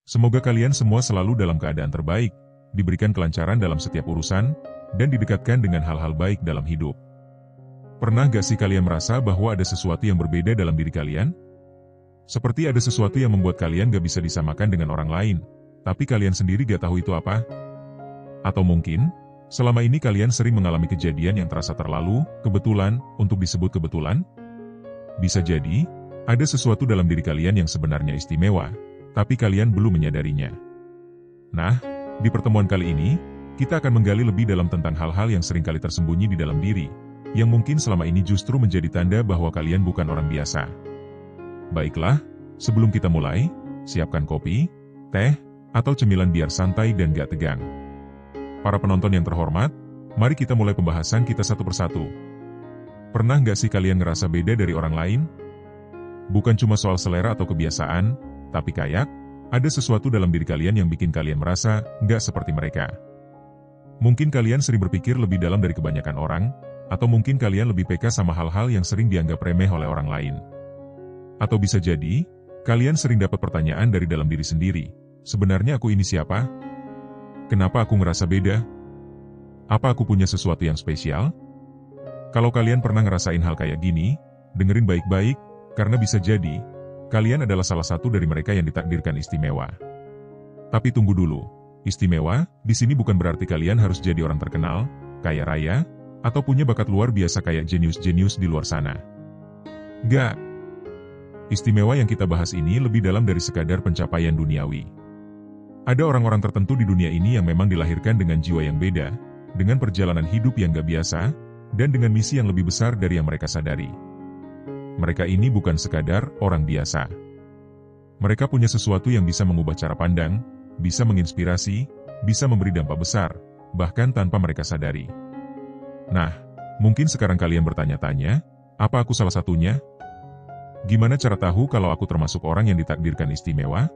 Semoga kalian semua selalu dalam keadaan terbaik, diberikan kelancaran dalam setiap urusan, dan didekatkan dengan hal-hal baik dalam hidup. Pernah gak sih kalian merasa bahwa ada sesuatu yang berbeda dalam diri kalian? Seperti ada sesuatu yang membuat kalian gak bisa disamakan dengan orang lain, tapi kalian sendiri gak tahu itu apa? Atau mungkin, selama ini kalian sering mengalami kejadian yang terasa terlalu kebetulan untuk disebut kebetulan? Bisa jadi, ada sesuatu dalam diri kalian yang sebenarnya istimewa, tapi kalian belum menyadarinya. Nah, di pertemuan kali ini, kita akan menggali lebih dalam tentang hal-hal yang seringkali tersembunyi di dalam diri, yang mungkin selama ini justru menjadi tanda bahwa kalian bukan orang biasa. Baiklah, sebelum kita mulai, siapkan kopi, teh, atau cemilan biar santai dan gak tegang. Para penonton yang terhormat, mari kita mulai pembahasan kita satu persatu. Pernah gak sih kalian ngerasa beda dari orang lain? Bukan cuma soal selera atau kebiasaan, tapi kayak, ada sesuatu dalam diri kalian yang bikin kalian merasa nggak seperti mereka. Mungkin kalian sering berpikir lebih dalam dari kebanyakan orang, atau mungkin kalian lebih peka sama hal-hal yang sering dianggap remeh oleh orang lain. Atau bisa jadi, kalian sering dapat pertanyaan dari dalam diri sendiri, sebenarnya aku ini siapa? Kenapa aku ngerasa beda? Apa aku punya sesuatu yang spesial? Kalau kalian pernah ngerasain hal kayak gini, dengerin baik-baik, karena bisa jadi, kalian adalah salah satu dari mereka yang ditakdirkan istimewa. Tapi tunggu dulu, istimewa di sini bukan berarti kalian harus jadi orang terkenal, kaya raya, atau punya bakat luar biasa kayak jenius-jenius di luar sana. Gak. Istimewa yang kita bahas ini lebih dalam dari sekadar pencapaian duniawi. Ada orang-orang tertentu di dunia ini yang memang dilahirkan dengan jiwa yang beda, dengan perjalanan hidup yang gak biasa, dan dengan misi yang lebih besar dari yang mereka sadari. Mereka ini bukan sekadar orang biasa. Mereka punya sesuatu yang bisa mengubah cara pandang, bisa menginspirasi, bisa memberi dampak besar, bahkan tanpa mereka sadari. Nah, mungkin sekarang kalian bertanya-tanya, apa aku salah satunya? Gimana cara tahu kalau aku termasuk orang yang ditakdirkan istimewa?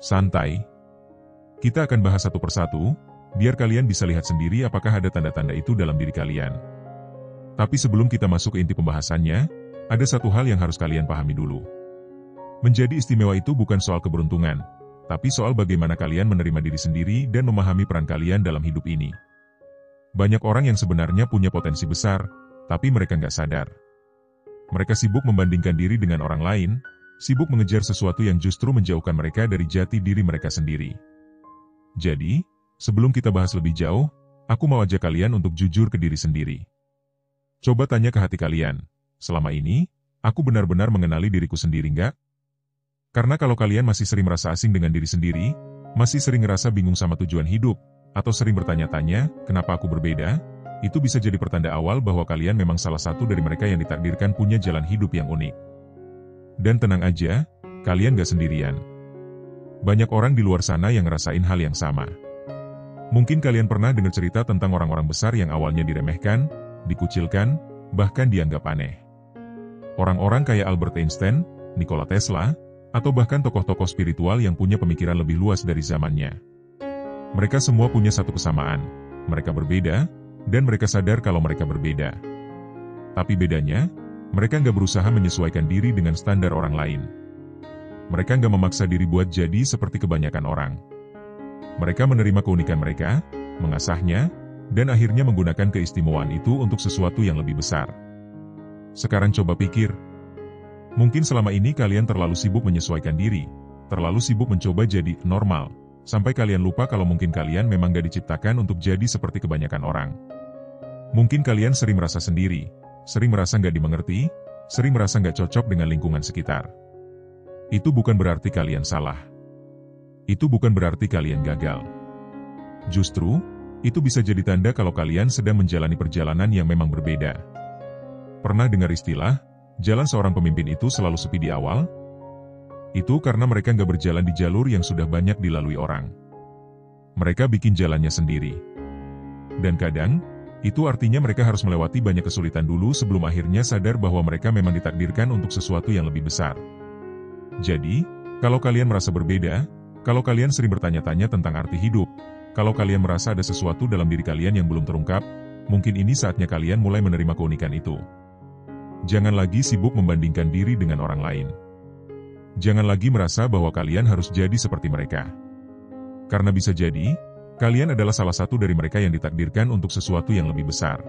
Santai. Kita akan bahas satu persatu, biar kalian bisa lihat sendiri apakah ada tanda-tanda itu dalam diri kalian. Tapi sebelum kita masuk ke inti pembahasannya, ada satu hal yang harus kalian pahami dulu. Menjadi istimewa itu bukan soal keberuntungan, tapi soal bagaimana kalian menerima diri sendiri dan memahami peran kalian dalam hidup ini. Banyak orang yang sebenarnya punya potensi besar, tapi mereka nggak sadar. Mereka sibuk membandingkan diri dengan orang lain, sibuk mengejar sesuatu yang justru menjauhkan mereka dari jati diri mereka sendiri. Jadi, sebelum kita bahas lebih jauh, aku mau ajak kalian untuk jujur ke diri sendiri. Coba tanya ke hati kalian. Selama ini, aku benar-benar mengenali diriku sendiri nggak? Karena kalau kalian masih sering merasa asing dengan diri sendiri, masih sering ngerasa bingung sama tujuan hidup, atau sering bertanya-tanya, kenapa aku berbeda? Itu bisa jadi pertanda awal bahwa kalian memang salah satu dari mereka yang ditakdirkan punya jalan hidup yang unik. Dan tenang aja, kalian gak sendirian. Banyak orang di luar sana yang ngerasain hal yang sama. Mungkin kalian pernah dengar cerita tentang orang-orang besar yang awalnya diremehkan, dikucilkan, bahkan dianggap aneh. Orang-orang kayak Albert Einstein, Nikola Tesla, atau bahkan tokoh-tokoh spiritual yang punya pemikiran lebih luas dari zamannya. Mereka semua punya satu kesamaan, mereka berbeda, dan mereka sadar kalau mereka berbeda. Tapi bedanya, mereka nggak berusaha menyesuaikan diri dengan standar orang lain. Mereka nggak memaksa diri buat jadi seperti kebanyakan orang. Mereka menerima keunikan mereka, mengasahnya, dan akhirnya menggunakan keistimewaan itu untuk sesuatu yang lebih besar. Sekarang coba pikir. Mungkin selama ini kalian terlalu sibuk menyesuaikan diri, terlalu sibuk mencoba jadi normal, sampai kalian lupa kalau mungkin kalian memang gak diciptakan untuk jadi seperti kebanyakan orang. Mungkin kalian sering merasa sendiri, sering merasa gak dimengerti, sering merasa gak cocok dengan lingkungan sekitar. Itu bukan berarti kalian salah. Itu bukan berarti kalian gagal. Justru, itu bisa jadi tanda kalau kalian sedang menjalani perjalanan yang memang berbeda. Pernah dengar istilah, jalan seorang pemimpin itu selalu sepi di awal? Itu karena mereka nggak berjalan di jalur yang sudah banyak dilalui orang. Mereka bikin jalannya sendiri. Dan kadang, itu artinya mereka harus melewati banyak kesulitan dulu sebelum akhirnya sadar bahwa mereka memang ditakdirkan untuk sesuatu yang lebih besar. Jadi, kalau kalian merasa berbeda, kalau kalian sering bertanya-tanya tentang arti hidup, kalau kalian merasa ada sesuatu dalam diri kalian yang belum terungkap, mungkin ini saatnya kalian mulai menerima keunikan itu. Jangan lagi sibuk membandingkan diri dengan orang lain. Jangan lagi merasa bahwa kalian harus jadi seperti mereka. Karena bisa jadi, kalian adalah salah satu dari mereka yang ditakdirkan untuk sesuatu yang lebih besar.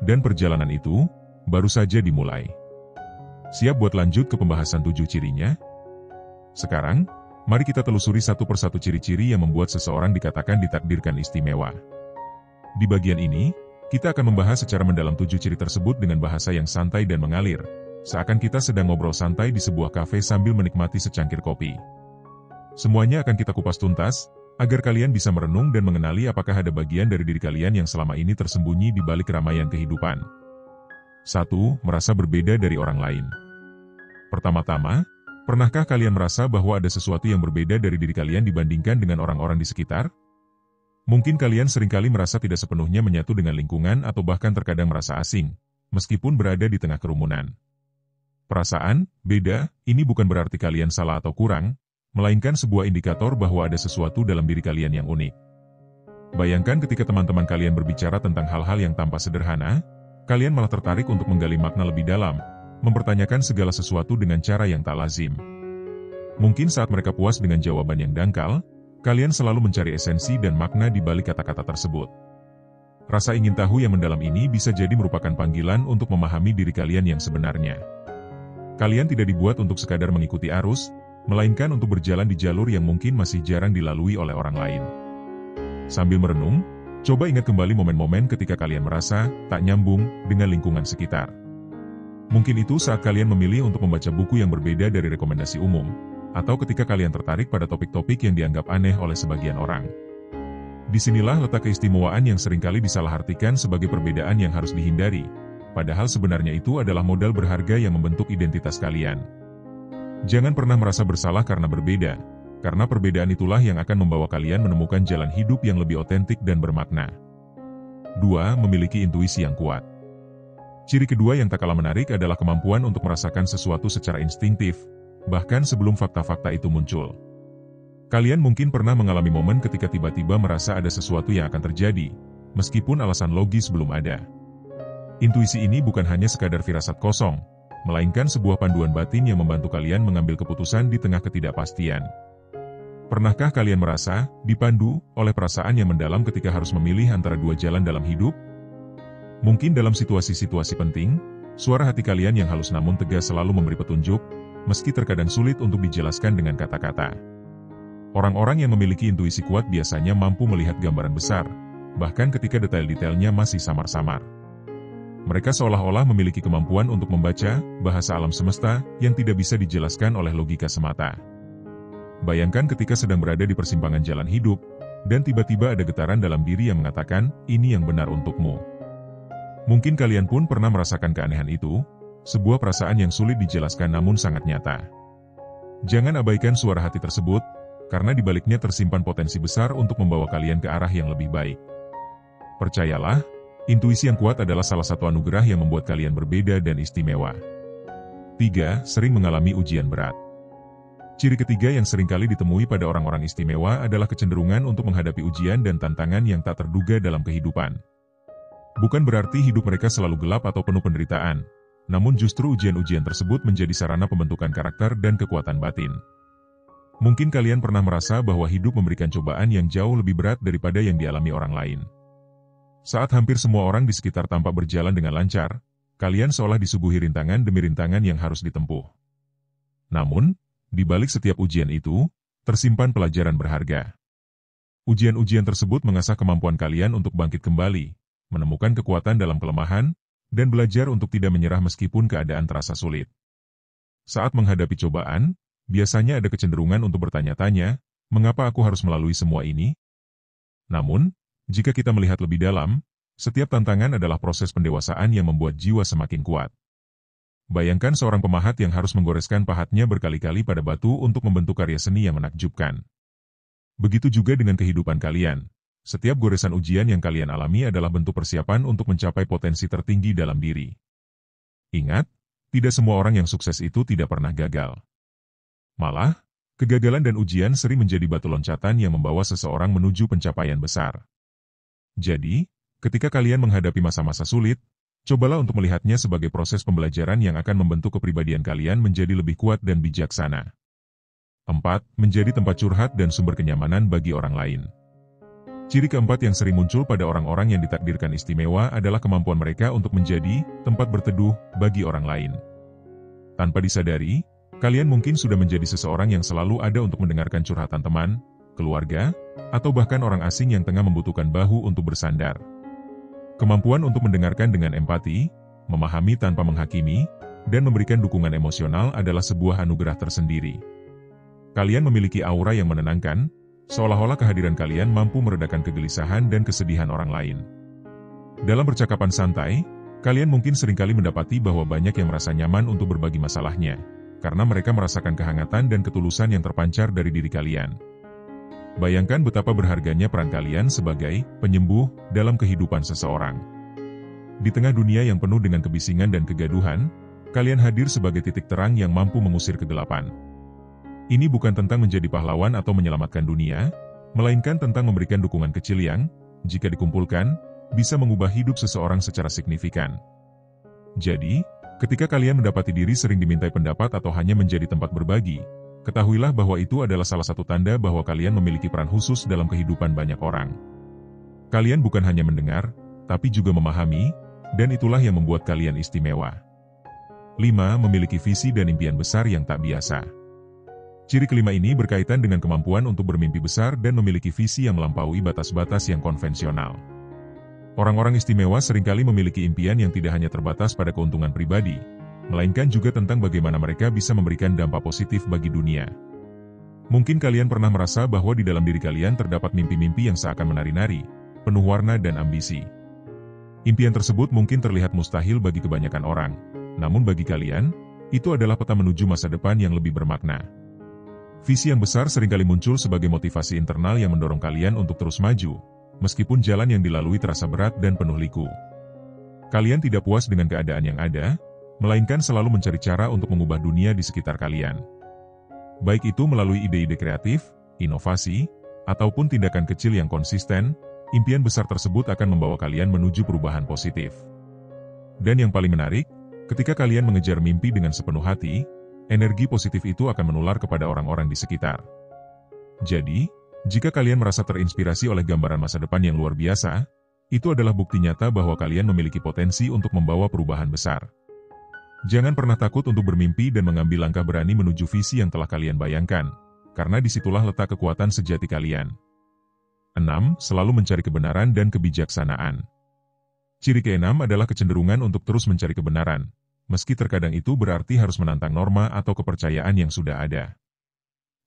Dan perjalanan itu baru saja dimulai. Siap buat lanjut ke pembahasan 7 cirinya? Sekarang, mari kita telusuri satu persatu ciri-ciri yang membuat seseorang dikatakan ditakdirkan istimewa. Di bagian ini, kita akan membahas secara mendalam 7 ciri tersebut dengan bahasa yang santai dan mengalir, seakan kita sedang ngobrol santai di sebuah kafe sambil menikmati secangkir kopi. Semuanya akan kita kupas tuntas, agar kalian bisa merenung dan mengenali apakah ada bagian dari diri kalian yang selama ini tersembunyi di balik keramaian kehidupan. 1. Merasa berbeda dari orang lain. Pertama-tama, pernahkah kalian merasa bahwa ada sesuatu yang berbeda dari diri kalian dibandingkan dengan orang-orang di sekitar? Mungkin kalian seringkali merasa tidak sepenuhnya menyatu dengan lingkungan atau bahkan terkadang merasa asing, meskipun berada di tengah kerumunan. Perasaan beda ini bukan berarti kalian salah atau kurang, melainkan sebuah indikator bahwa ada sesuatu dalam diri kalian yang unik. Bayangkan ketika teman-teman kalian berbicara tentang hal-hal yang tampak sederhana, kalian malah tertarik untuk menggali makna lebih dalam, mempertanyakan segala sesuatu dengan cara yang tak lazim. Mungkin saat mereka puas dengan jawaban yang dangkal, kalian selalu mencari esensi dan makna di balik kata-kata tersebut. Rasa ingin tahu yang mendalam ini bisa jadi merupakan panggilan untuk memahami diri kalian yang sebenarnya. Kalian tidak dibuat untuk sekadar mengikuti arus, melainkan untuk berjalan di jalur yang mungkin masih jarang dilalui oleh orang lain. Sambil merenung, coba ingat kembali momen-momen ketika kalian merasa tak nyambung dengan lingkungan sekitar. Mungkin itu saat kalian memilih untuk membaca buku yang berbeda dari rekomendasi umum, atau ketika kalian tertarik pada topik-topik yang dianggap aneh oleh sebagian orang. Disinilah letak keistimewaan yang seringkali disalahartikan sebagai perbedaan yang harus dihindari, padahal sebenarnya itu adalah modal berharga yang membentuk identitas kalian. Jangan pernah merasa bersalah karena berbeda, karena perbedaan itulah yang akan membawa kalian menemukan jalan hidup yang lebih otentik dan bermakna. 2. Memiliki intuisi yang kuat. Ciri kedua yang tak kalah menarik adalah kemampuan untuk merasakan sesuatu secara instingtif, bahkan sebelum fakta-fakta itu muncul. Kalian mungkin pernah mengalami momen ketika tiba-tiba merasa ada sesuatu yang akan terjadi, meskipun alasan logis belum ada. Intuisi ini bukan hanya sekadar firasat kosong, melainkan sebuah panduan batin yang membantu kalian mengambil keputusan di tengah ketidakpastian. Pernahkah kalian merasa dipandu oleh perasaan yang mendalam ketika harus memilih antara dua jalan dalam hidup? Mungkin dalam situasi-situasi penting, suara hati kalian yang halus namun tegas selalu memberi petunjuk, meski terkadang sulit untuk dijelaskan dengan kata-kata. Orang-orang yang memiliki intuisi kuat biasanya mampu melihat gambaran besar, bahkan ketika detail-detailnya masih samar-samar. Mereka seolah-olah memiliki kemampuan untuk membaca bahasa alam semesta yang tidak bisa dijelaskan oleh logika semata. Bayangkan ketika sedang berada di persimpangan jalan hidup, dan tiba-tiba ada getaran dalam diri yang mengatakan, ini yang benar untukmu. Mungkin kalian pun pernah merasakan keanehan itu, sebuah perasaan yang sulit dijelaskan namun sangat nyata. Jangan abaikan suara hati tersebut, karena di baliknya tersimpan potensi besar untuk membawa kalian ke arah yang lebih baik. Percayalah, intuisi yang kuat adalah salah satu anugerah yang membuat kalian berbeda dan istimewa. 3. Sering mengalami ujian berat. Ciri ketiga yang seringkali ditemui pada orang-orang istimewa adalah kecenderungan untuk menghadapi ujian dan tantangan yang tak terduga dalam kehidupan. Bukan berarti hidup mereka selalu gelap atau penuh penderitaan, namun justru ujian-ujian tersebut menjadi sarana pembentukan karakter dan kekuatan batin. Mungkin kalian pernah merasa bahwa hidup memberikan cobaan yang jauh lebih berat daripada yang dialami orang lain. Saat hampir semua orang di sekitar tampak berjalan dengan lancar, kalian seolah disuguhi rintangan demi rintangan yang harus ditempuh. Namun, di balik setiap ujian itu, tersimpan pelajaran berharga. Ujian-ujian tersebut mengasah kemampuan kalian untuk bangkit kembali, menemukan kekuatan dalam kelemahan, dan belajar untuk tidak menyerah meskipun keadaan terasa sulit. Saat menghadapi cobaan, biasanya ada kecenderungan untuk bertanya-tanya, mengapa aku harus melalui semua ini? Namun, jika kita melihat lebih dalam, setiap tantangan adalah proses pendewasaan yang membuat jiwa semakin kuat. Bayangkan seorang pemahat yang harus menggoreskan pahatnya berkali-kali pada batu untuk membentuk karya seni yang menakjubkan. Begitu juga dengan kehidupan kalian. Setiap goresan ujian yang kalian alami adalah bentuk persiapan untuk mencapai potensi tertinggi dalam diri. Ingat, tidak semua orang yang sukses itu tidak pernah gagal. Malah, kegagalan dan ujian sering menjadi batu loncatan yang membawa seseorang menuju pencapaian besar. Jadi, ketika kalian menghadapi masa-masa sulit, Cobalah untuk melihatnya sebagai proses pembelajaran yang akan membentuk kepribadian kalian menjadi lebih kuat dan bijaksana. 4. Menjadi tempat curhat dan sumber kenyamanan bagi orang lain. Ciri keempat yang sering muncul pada orang-orang yang ditakdirkan istimewa adalah kemampuan mereka untuk menjadi tempat berteduh bagi orang lain. Tanpa disadari, kalian mungkin sudah menjadi seseorang yang selalu ada untuk mendengarkan curhatan teman, keluarga, atau bahkan orang asing yang tengah membutuhkan bahu untuk bersandar. Kemampuan untuk mendengarkan dengan empati, memahami tanpa menghakimi, dan memberikan dukungan emosional adalah sebuah anugerah tersendiri. Kalian memiliki aura yang menenangkan, seolah-olah kehadiran kalian mampu meredakan kegelisahan dan kesedihan orang lain. Dalam percakapan santai, kalian mungkin seringkali mendapati bahwa banyak yang merasa nyaman untuk berbagi masalahnya, karena mereka merasakan kehangatan dan ketulusan yang terpancar dari diri kalian. Bayangkan betapa berharganya peran kalian sebagai penyembuh dalam kehidupan seseorang. Di tengah dunia yang penuh dengan kebisingan dan kegaduhan, kalian hadir sebagai titik terang yang mampu mengusir kegelapan. Ini bukan tentang menjadi pahlawan atau menyelamatkan dunia, melainkan tentang memberikan dukungan kecil yang, jika dikumpulkan, bisa mengubah hidup seseorang secara signifikan. Jadi, ketika kalian mendapati diri sering dimintai pendapat atau hanya menjadi tempat berbagi, ketahuilah bahwa itu adalah salah satu tanda bahwa kalian memiliki peran khusus dalam kehidupan banyak orang. Kalian bukan hanya mendengar, tapi juga memahami, dan itulah yang membuat kalian istimewa. 5. Memiliki visi dan impian besar yang tak biasa. Ciri kelima ini berkaitan dengan kemampuan untuk bermimpi besar dan memiliki visi yang melampaui batas-batas yang konvensional. Orang-orang istimewa seringkali memiliki impian yang tidak hanya terbatas pada keuntungan pribadi, melainkan juga tentang bagaimana mereka bisa memberikan dampak positif bagi dunia. Mungkin kalian pernah merasa bahwa di dalam diri kalian terdapat mimpi-mimpi yang seakan menari-nari, penuh warna dan ambisi. Impian tersebut mungkin terlihat mustahil bagi kebanyakan orang, namun bagi kalian, itu adalah peta menuju masa depan yang lebih bermakna. Visi yang besar seringkali muncul sebagai motivasi internal yang mendorong kalian untuk terus maju, meskipun jalan yang dilalui terasa berat dan penuh liku. Kalian tidak puas dengan keadaan yang ada, melainkan selalu mencari cara untuk mengubah dunia di sekitar kalian. Baik itu melalui ide-ide kreatif, inovasi, ataupun tindakan kecil yang konsisten, impian besar tersebut akan membawa kalian menuju perubahan positif. Dan yang paling menarik, ketika kalian mengejar mimpi dengan sepenuh hati, energi positif itu akan menular kepada orang-orang di sekitar. Jadi, jika kalian merasa terinspirasi oleh gambaran masa depan yang luar biasa, itu adalah bukti nyata bahwa kalian memiliki potensi untuk membawa perubahan besar. Jangan pernah takut untuk bermimpi dan mengambil langkah berani menuju visi yang telah kalian bayangkan, karena disitulah letak kekuatan sejati kalian. 6. Selalu mencari kebenaran dan kebijaksanaan. Ciri ke-6 adalah kecenderungan untuk terus mencari kebenaran, meski terkadang itu berarti harus menantang norma atau kepercayaan yang sudah ada.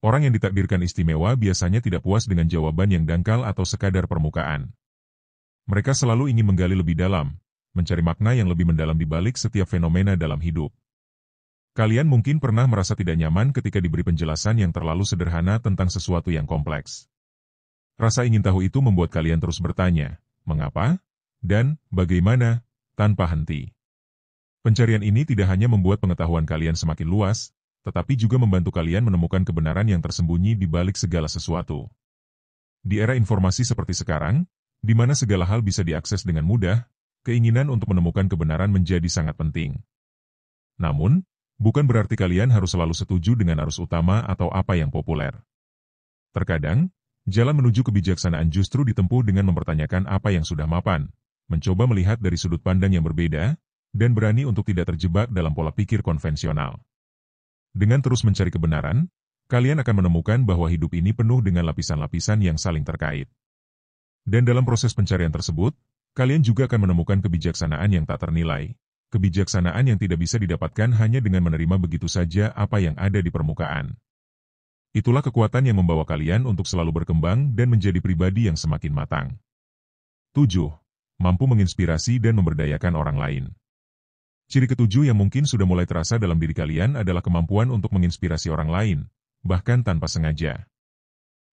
Orang yang ditakdirkan istimewa biasanya tidak puas dengan jawaban yang dangkal atau sekadar permukaan. Mereka selalu ingin menggali lebih dalam, mencari makna yang lebih mendalam di balik setiap fenomena dalam hidup. Kalian mungkin pernah merasa tidak nyaman ketika diberi penjelasan yang terlalu sederhana tentang sesuatu yang kompleks. Rasa ingin tahu itu membuat kalian terus bertanya, mengapa, dan bagaimana, tanpa henti. Pencarian ini tidak hanya membuat pengetahuan kalian semakin luas, tetapi juga membantu kalian menemukan kebenaran yang tersembunyi di balik segala sesuatu. Di era informasi seperti sekarang, di mana segala hal bisa diakses dengan mudah, keinginan untuk menemukan kebenaran menjadi sangat penting. Namun, bukan berarti kalian harus selalu setuju dengan arus utama atau apa yang populer. Terkadang, jalan menuju kebijaksanaan justru ditempuh dengan mempertanyakan apa yang sudah mapan, mencoba melihat dari sudut pandang yang berbeda, dan berani untuk tidak terjebak dalam pola pikir konvensional. Dengan terus mencari kebenaran, kalian akan menemukan bahwa hidup ini penuh dengan lapisan-lapisan yang saling terkait. Dan dalam proses pencarian tersebut, kalian juga akan menemukan kebijaksanaan yang tak ternilai, kebijaksanaan yang tidak bisa didapatkan hanya dengan menerima begitu saja apa yang ada di permukaan. Itulah kekuatan yang membawa kalian untuk selalu berkembang dan menjadi pribadi yang semakin matang. 7. Mampu menginspirasi dan memberdayakan orang lain. Ciri ketujuh yang mungkin sudah mulai terasa dalam diri kalian adalah kemampuan untuk menginspirasi orang lain, bahkan tanpa sengaja.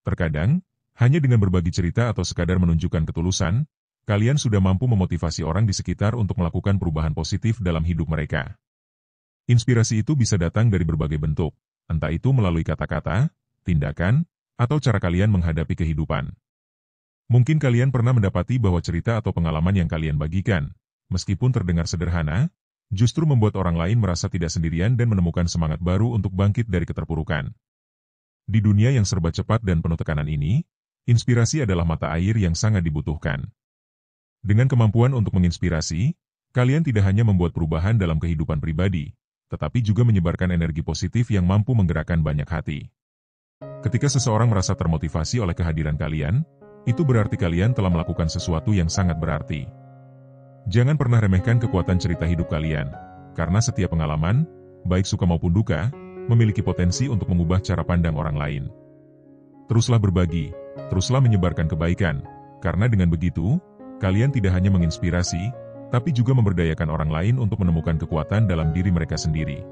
Terkadang, hanya dengan berbagi cerita atau sekadar menunjukkan ketulusan, kalian sudah mampu memotivasi orang di sekitar untuk melakukan perubahan positif dalam hidup mereka. Inspirasi itu bisa datang dari berbagai bentuk, entah itu melalui kata-kata, tindakan, atau cara kalian menghadapi kehidupan. Mungkin kalian pernah mendapati bahwa cerita atau pengalaman yang kalian bagikan meskipun terdengar sederhana, justru membuat orang lain merasa tidak sendirian dan menemukan semangat baru untuk bangkit dari keterpurukan. Di dunia yang serba cepat dan penuh tekanan ini, inspirasi adalah mata air yang sangat dibutuhkan. Dengan kemampuan untuk menginspirasi, kalian tidak hanya membuat perubahan dalam kehidupan pribadi, tetapi juga menyebarkan energi positif yang mampu menggerakkan banyak hati. Ketika seseorang merasa termotivasi oleh kehadiran kalian, itu berarti kalian telah melakukan sesuatu yang sangat berarti. Jangan pernah remehkan kekuatan cerita hidup kalian, karena setiap pengalaman, baik suka maupun duka, memiliki potensi untuk mengubah cara pandang orang lain. Teruslah berbagi, teruslah menyebarkan kebaikan, karena dengan begitu, kalian tidak hanya menginspirasi, tapi juga memberdayakan orang lain untuk menemukan kekuatan dalam diri mereka sendiri.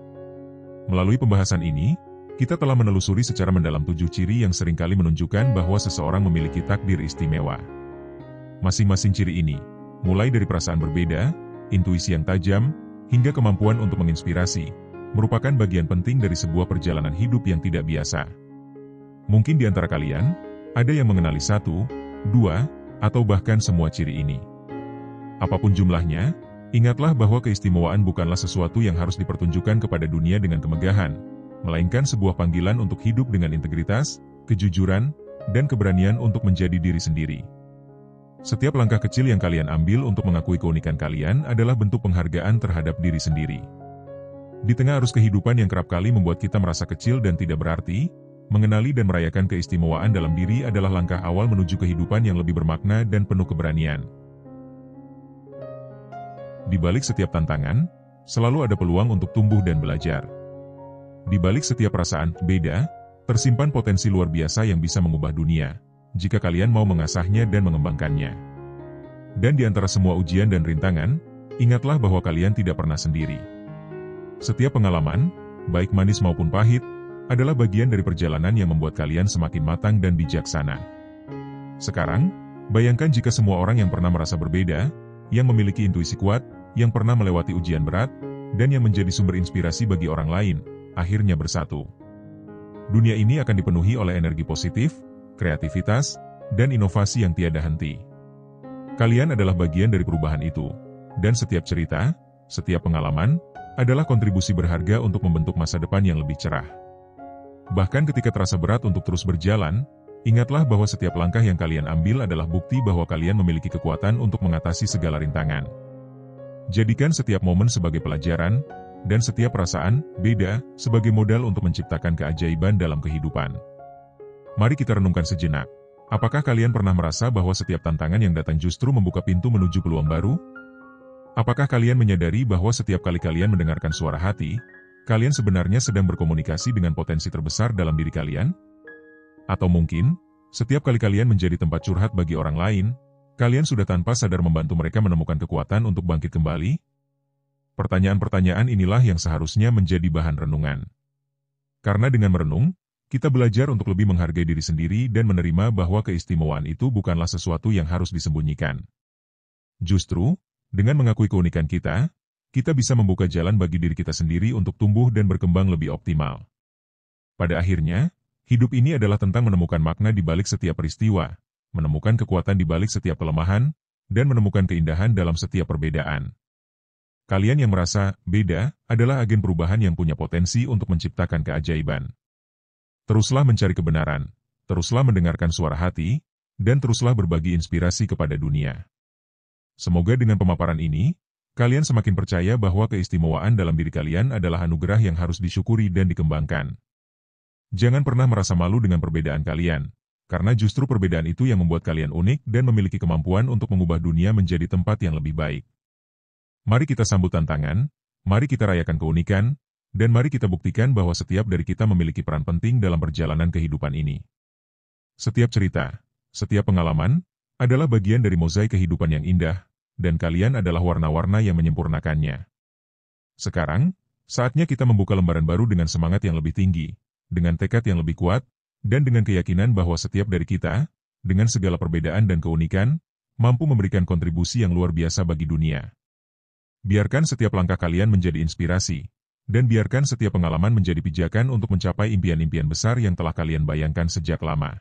Melalui pembahasan ini, kita telah menelusuri secara mendalam 7 ciri yang seringkali menunjukkan bahwa seseorang memiliki takdir istimewa. Masing-masing ciri ini, mulai dari perasaan berbeda, intuisi yang tajam, hingga kemampuan untuk menginspirasi, merupakan bagian penting dari sebuah perjalanan hidup yang tidak biasa. Mungkin di antara kalian, ada yang mengenali 1, 2, atau bahkan semua ciri ini. Apapun jumlahnya, ingatlah bahwa keistimewaan bukanlah sesuatu yang harus dipertunjukkan kepada dunia dengan kemegahan, melainkan sebuah panggilan untuk hidup dengan integritas, kejujuran, dan keberanian untuk menjadi diri sendiri. Setiap langkah kecil yang kalian ambil untuk mengakui keunikan kalian adalah bentuk penghargaan terhadap diri sendiri. Di tengah arus kehidupan yang kerap kali membuat kita merasa kecil dan tidak berarti, mengenali dan merayakan keistimewaan dalam diri adalah langkah awal menuju kehidupan yang lebih bermakna dan penuh keberanian. Di balik setiap tantangan, selalu ada peluang untuk tumbuh dan belajar. Di balik setiap perasaan beda, tersimpan potensi luar biasa yang bisa mengubah dunia, jika kalian mau mengasahnya dan mengembangkannya. Dan di antara semua ujian dan rintangan, ingatlah bahwa kalian tidak pernah sendiri. Setiap pengalaman, baik manis maupun pahit, adalah bagian dari perjalanan yang membuat kalian semakin matang dan bijaksana. Sekarang, bayangkan jika semua orang yang pernah merasa berbeda, yang memiliki intuisi kuat, yang pernah melewati ujian berat, dan yang menjadi sumber inspirasi bagi orang lain, akhirnya bersatu. Dunia ini akan dipenuhi oleh energi positif, kreativitas, dan inovasi yang tiada henti. Kalian adalah bagian dari perubahan itu, dan setiap cerita, setiap pengalaman, adalah kontribusi berharga untuk membentuk masa depan yang lebih cerah. Bahkan ketika terasa berat untuk terus berjalan, ingatlah bahwa setiap langkah yang kalian ambil adalah bukti bahwa kalian memiliki kekuatan untuk mengatasi segala rintangan. Jadikan setiap momen sebagai pelajaran, dan setiap perasaan beda sebagai modal untuk menciptakan keajaiban dalam kehidupan. Mari kita renungkan sejenak. Apakah kalian pernah merasa bahwa setiap tantangan yang datang justru membuka pintu menuju peluang baru? Apakah kalian menyadari bahwa setiap kali kalian mendengarkan suara hati, kalian sebenarnya sedang berkomunikasi dengan potensi terbesar dalam diri kalian? Atau mungkin, setiap kali kalian menjadi tempat curhat bagi orang lain, kalian sudah tanpa sadar membantu mereka menemukan kekuatan untuk bangkit kembali? Pertanyaan-pertanyaan inilah yang seharusnya menjadi bahan renungan. Karena dengan merenung, kita belajar untuk lebih menghargai diri sendiri dan menerima bahwa keistimewaan itu bukanlah sesuatu yang harus disembunyikan. Justru, dengan mengakui keunikan kita bisa membuka jalan bagi diri kita sendiri untuk tumbuh dan berkembang lebih optimal. Pada akhirnya, hidup ini adalah tentang menemukan makna di balik setiap peristiwa, menemukan kekuatan di balik setiap kelemahan, dan menemukan keindahan dalam setiap perbedaan. Kalian yang merasa beda adalah agen perubahan yang punya potensi untuk menciptakan keajaiban. Teruslah mencari kebenaran, teruslah mendengarkan suara hati, dan teruslah berbagi inspirasi kepada dunia. Semoga dengan pemaparan ini, kalian semakin percaya bahwa keistimewaan dalam diri kalian adalah anugerah yang harus disyukuri dan dikembangkan. Jangan pernah merasa malu dengan perbedaan kalian, karena justru perbedaan itu yang membuat kalian unik dan memiliki kemampuan untuk mengubah dunia menjadi tempat yang lebih baik. Mari kita sambut tantangan, mari kita rayakan keunikan, dan mari kita buktikan bahwa setiap dari kita memiliki peran penting dalam perjalanan kehidupan ini. Setiap cerita, setiap pengalaman, adalah bagian dari mozaik kehidupan yang indah, dan kalian adalah warna-warna yang menyempurnakannya. Sekarang, saatnya kita membuka lembaran baru dengan semangat yang lebih tinggi, dengan tekad yang lebih kuat, dan dengan keyakinan bahwa setiap dari kita, dengan segala perbedaan dan keunikan, mampu memberikan kontribusi yang luar biasa bagi dunia. Biarkan setiap langkah kalian menjadi inspirasi, dan biarkan setiap pengalaman menjadi pijakan untuk mencapai impian-impian besar yang telah kalian bayangkan sejak lama.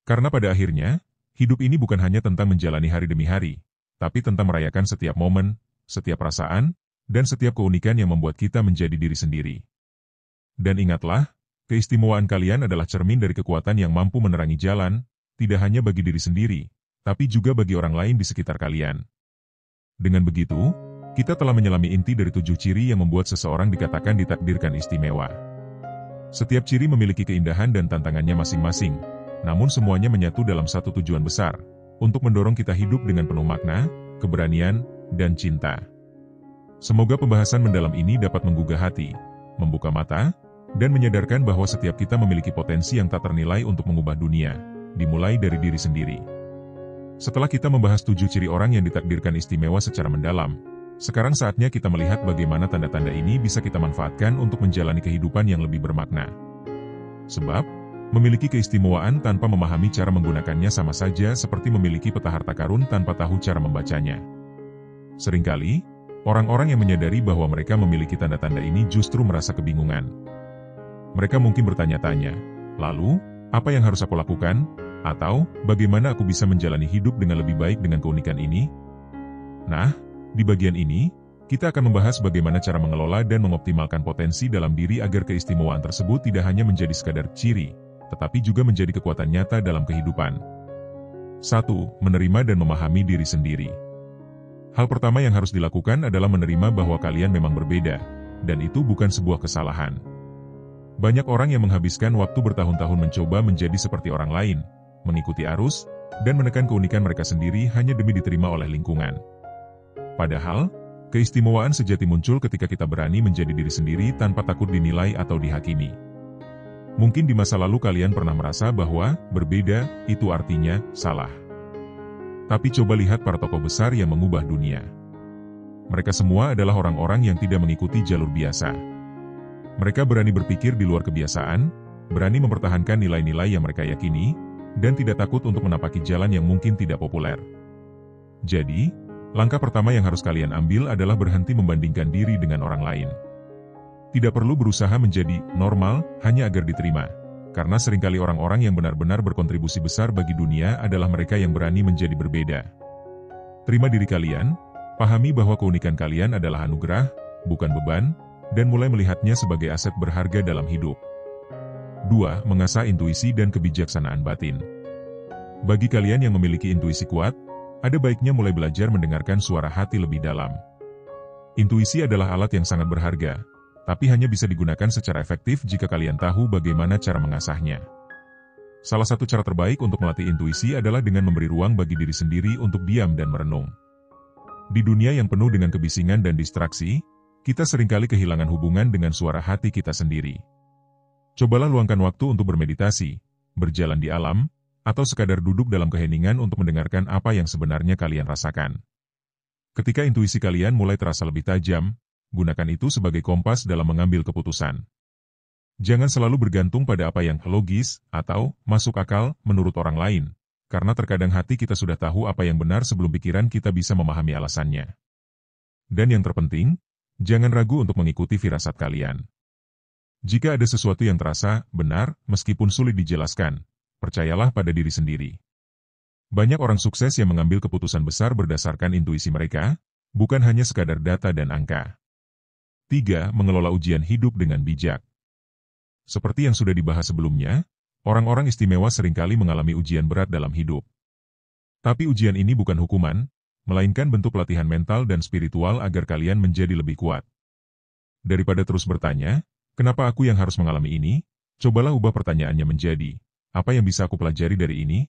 Karena pada akhirnya, hidup ini bukan hanya tentang menjalani hari demi hari, tapi tentang merayakan setiap momen, setiap perasaan, dan setiap keunikan yang membuat kita menjadi diri sendiri. Dan ingatlah, keistimewaan kalian adalah cermin dari kekuatan yang mampu menerangi jalan, tidak hanya bagi diri sendiri, tapi juga bagi orang lain di sekitar kalian. Dengan begitu, kita telah menyelami inti dari 7 ciri yang membuat seseorang dikatakan ditakdirkan istimewa. Setiap ciri memiliki keindahan dan tantangannya masing-masing, namun semuanya menyatu dalam satu tujuan besar, untuk mendorong kita hidup dengan penuh makna, keberanian, dan cinta. Semoga pembahasan mendalam ini dapat menggugah hati, membuka mata, dan menyadarkan bahwa setiap kita memiliki potensi yang tak ternilai untuk mengubah dunia, dimulai dari diri sendiri. Setelah kita membahas 7 ciri orang yang ditakdirkan istimewa secara mendalam, sekarang saatnya kita melihat bagaimana tanda-tanda ini bisa kita manfaatkan untuk menjalani kehidupan yang lebih bermakna. Sebab, memiliki keistimewaan tanpa memahami cara menggunakannya sama saja seperti memiliki peta harta karun tanpa tahu cara membacanya. Seringkali, orang-orang yang menyadari bahwa mereka memiliki tanda-tanda ini justru merasa kebingungan. Mereka mungkin bertanya-tanya, lalu, apa yang harus aku lakukan? Atau, bagaimana aku bisa menjalani hidup dengan lebih baik dengan keunikan ini? Nah, di bagian ini, kita akan membahas bagaimana cara mengelola dan mengoptimalkan potensi dalam diri agar keistimewaan tersebut tidak hanya menjadi sekadar ciri, tetapi juga menjadi kekuatan nyata dalam kehidupan. 1. Menerima dan memahami diri sendiri. Hal pertama yang harus dilakukan adalah menerima bahwa kalian memang berbeda, dan itu bukan sebuah kesalahan. Banyak orang yang menghabiskan waktu bertahun-tahun mencoba menjadi seperti orang lain, mengikuti arus, dan menekan keunikan mereka sendiri hanya demi diterima oleh lingkungan. Padahal, keistimewaan sejati muncul ketika kita berani menjadi diri sendiri tanpa takut dinilai atau dihakimi. Mungkin di masa lalu kalian pernah merasa bahwa berbeda itu artinya salah. Tapi coba lihat para tokoh besar yang mengubah dunia. Mereka semua adalah orang-orang yang tidak mengikuti jalur biasa. Mereka berani berpikir di luar kebiasaan, berani mempertahankan nilai-nilai yang mereka yakini, dan tidak takut untuk menapaki jalan yang mungkin tidak populer. Jadi, langkah pertama yang harus kalian ambil adalah berhenti membandingkan diri dengan orang lain. Tidak perlu berusaha menjadi normal hanya agar diterima, karena seringkali orang-orang yang benar-benar berkontribusi besar bagi dunia adalah mereka yang berani menjadi berbeda. Terima diri kalian, pahami bahwa keunikan kalian adalah anugerah, bukan beban, dan mulai melihatnya sebagai aset berharga dalam hidup. 2. Mengasah intuisi dan kebijaksanaan batin. Bagi kalian yang memiliki intuisi kuat, ada baiknya mulai belajar mendengarkan suara hati lebih dalam. Intuisi adalah alat yang sangat berharga, tapi hanya bisa digunakan secara efektif jika kalian tahu bagaimana cara mengasahnya. Salah satu cara terbaik untuk melatih intuisi adalah dengan memberi ruang bagi diri sendiri untuk diam dan merenung. Di dunia yang penuh dengan kebisingan dan distraksi, kita seringkali kehilangan hubungan dengan suara hati kita sendiri. Cobalah luangkan waktu untuk bermeditasi, berjalan di alam, atau sekadar duduk dalam keheningan untuk mendengarkan apa yang sebenarnya kalian rasakan. Ketika intuisi kalian mulai terasa lebih tajam, gunakan itu sebagai kompas dalam mengambil keputusan. Jangan selalu bergantung pada apa yang logis atau masuk akal menurut orang lain, karena terkadang hati kita sudah tahu apa yang benar sebelum pikiran kita bisa memahami alasannya. Dan yang terpenting, jangan ragu untuk mengikuti firasat kalian. Jika ada sesuatu yang terasa benar, meskipun sulit dijelaskan, percayalah pada diri sendiri. Banyak orang sukses yang mengambil keputusan besar berdasarkan intuisi mereka, bukan hanya sekadar data dan angka. 3. Mengelola ujian hidup dengan bijak. Seperti yang sudah dibahas sebelumnya, orang-orang istimewa seringkali mengalami ujian berat dalam hidup. Tapi ujian ini bukan hukuman, melainkan bentuk latihan mental dan spiritual agar kalian menjadi lebih kuat. Daripada terus bertanya, kenapa aku yang harus mengalami ini? Cobalah ubah pertanyaannya menjadi, apa yang bisa aku pelajari dari ini?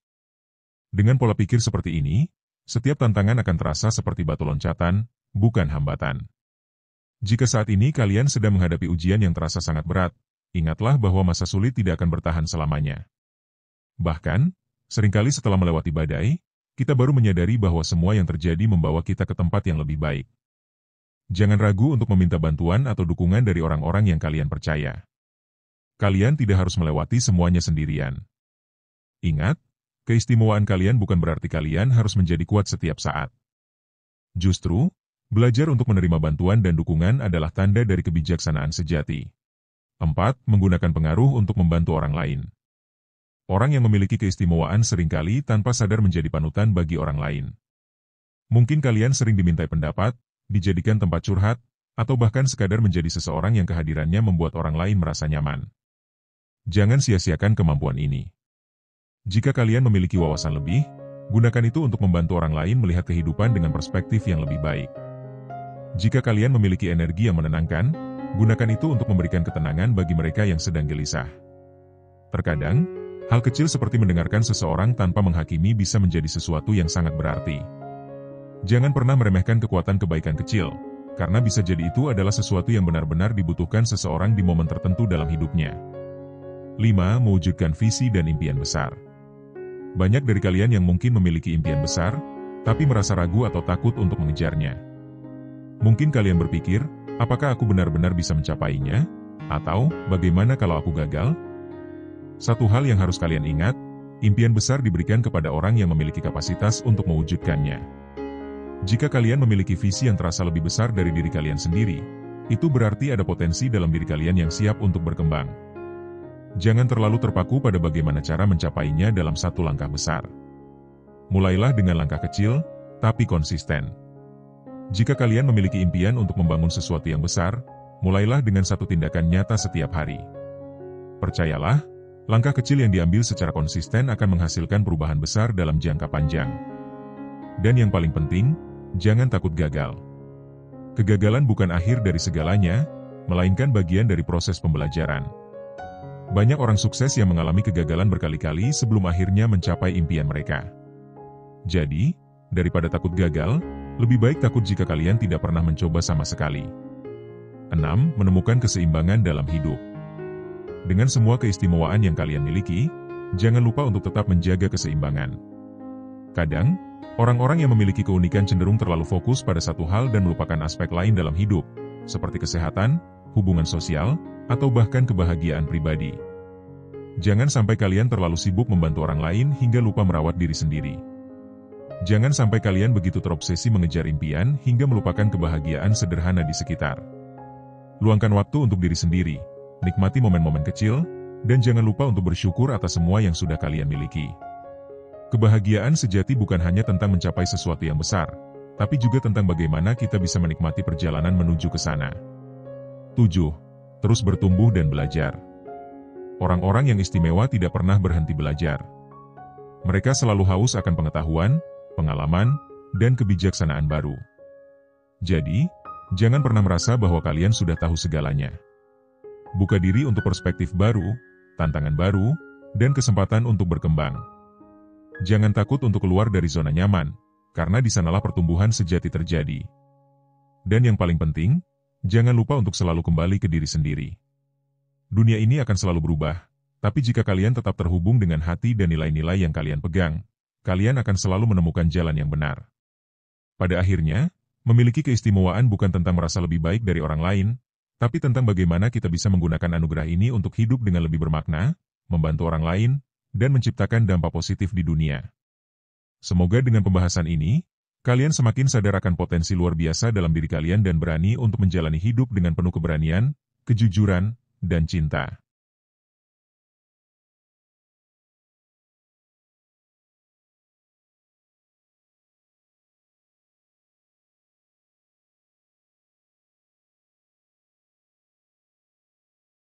Dengan pola pikir seperti ini, setiap tantangan akan terasa seperti batu loncatan, bukan hambatan. Jika saat ini kalian sedang menghadapi ujian yang terasa sangat berat, ingatlah bahwa masa sulit tidak akan bertahan selamanya. Bahkan, seringkali setelah melewati badai, kita baru menyadari bahwa semua yang terjadi membawa kita ke tempat yang lebih baik. Jangan ragu untuk meminta bantuan atau dukungan dari orang-orang yang kalian percaya. Kalian tidak harus melewati semuanya sendirian. Ingat, keistimewaan kalian bukan berarti kalian harus menjadi kuat setiap saat. Justru, belajar untuk menerima bantuan dan dukungan adalah tanda dari kebijaksanaan sejati. 4. Menggunakan pengaruh untuk membantu orang lain. Orang yang memiliki keistimewaan seringkali tanpa sadar menjadi panutan bagi orang lain. Mungkin kalian sering dimintai pendapat, dijadikan tempat curhat, atau bahkan sekadar menjadi seseorang yang kehadirannya membuat orang lain merasa nyaman. Jangan sia-siakan kemampuan ini. Jika kalian memiliki wawasan lebih, gunakan itu untuk membantu orang lain melihat kehidupan dengan perspektif yang lebih baik. Jika kalian memiliki energi yang menenangkan, gunakan itu untuk memberikan ketenangan bagi mereka yang sedang gelisah. Terkadang, hal kecil seperti mendengarkan seseorang tanpa menghakimi bisa menjadi sesuatu yang sangat berarti. Jangan pernah meremehkan kekuatan kebaikan kecil, karena bisa jadi itu adalah sesuatu yang benar-benar dibutuhkan seseorang di momen tertentu dalam hidupnya. 5. Mewujudkan visi dan impian besar. Banyak dari kalian yang mungkin memiliki impian besar, tapi merasa ragu atau takut untuk mengejarnya. Mungkin kalian berpikir, apakah aku benar-benar bisa mencapainya? Atau, bagaimana kalau aku gagal? Satu hal yang harus kalian ingat, impian besar diberikan kepada orang yang memiliki kapasitas untuk mewujudkannya. Jika kalian memiliki visi yang terasa lebih besar dari diri kalian sendiri, itu berarti ada potensi dalam diri kalian yang siap untuk berkembang. Jangan terlalu terpaku pada bagaimana cara mencapainya dalam satu langkah besar. Mulailah dengan langkah kecil, tapi konsisten. Jika kalian memiliki impian untuk membangun sesuatu yang besar, mulailah dengan satu tindakan nyata setiap hari. Percayalah, langkah kecil yang diambil secara konsisten akan menghasilkan perubahan besar dalam jangka panjang. Dan yang paling penting, jangan takut gagal. Kegagalan bukan akhir dari segalanya, melainkan bagian dari proses pembelajaran. Banyak orang sukses yang mengalami kegagalan berkali-kali sebelum akhirnya mencapai impian mereka. Jadi, daripada takut gagal, lebih baik takut jika kalian tidak pernah mencoba sama sekali. 6. Menemukan keseimbangan dalam hidup. Dengan semua keistimewaan yang kalian miliki, jangan lupa untuk tetap menjaga keseimbangan. Kadang, orang-orang yang memiliki keunikan cenderung terlalu fokus pada satu hal dan melupakan aspek lain dalam hidup, seperti kesehatan, hubungan sosial, atau bahkan kebahagiaan pribadi. Jangan sampai kalian terlalu sibuk membantu orang lain hingga lupa merawat diri sendiri. Jangan sampai kalian begitu terobsesi mengejar impian hingga melupakan kebahagiaan sederhana di sekitar. Luangkan waktu untuk diri sendiri, nikmati momen-momen kecil, dan jangan lupa untuk bersyukur atas semua yang sudah kalian miliki. Kebahagiaan sejati bukan hanya tentang mencapai sesuatu yang besar, tapi juga tentang bagaimana kita bisa menikmati perjalanan menuju ke sana. 7. Terus bertumbuh dan belajar. Orang-orang yang istimewa tidak pernah berhenti belajar. Mereka selalu haus akan pengetahuan, pengalaman, dan kebijaksanaan baru. Jadi, jangan pernah merasa bahwa kalian sudah tahu segalanya. Buka diri untuk perspektif baru, tantangan baru, dan kesempatan untuk berkembang. Jangan takut untuk keluar dari zona nyaman, karena di sanalah pertumbuhan sejati terjadi. Dan yang paling penting, jangan lupa untuk selalu kembali ke diri sendiri. Dunia ini akan selalu berubah, tapi jika kalian tetap terhubung dengan hati dan nilai-nilai yang kalian pegang, kalian akan selalu menemukan jalan yang benar. Pada akhirnya, memiliki keistimewaan bukan tentang merasa lebih baik dari orang lain, tapi tentang bagaimana kita bisa menggunakan anugerah ini untuk hidup dengan lebih bermakna, membantu orang lain, dan menciptakan dampak positif di dunia. Semoga dengan pembahasan ini, kalian semakin sadar akan potensi luar biasa dalam diri kalian dan berani untuk menjalani hidup dengan penuh keberanian, kejujuran, dan cinta.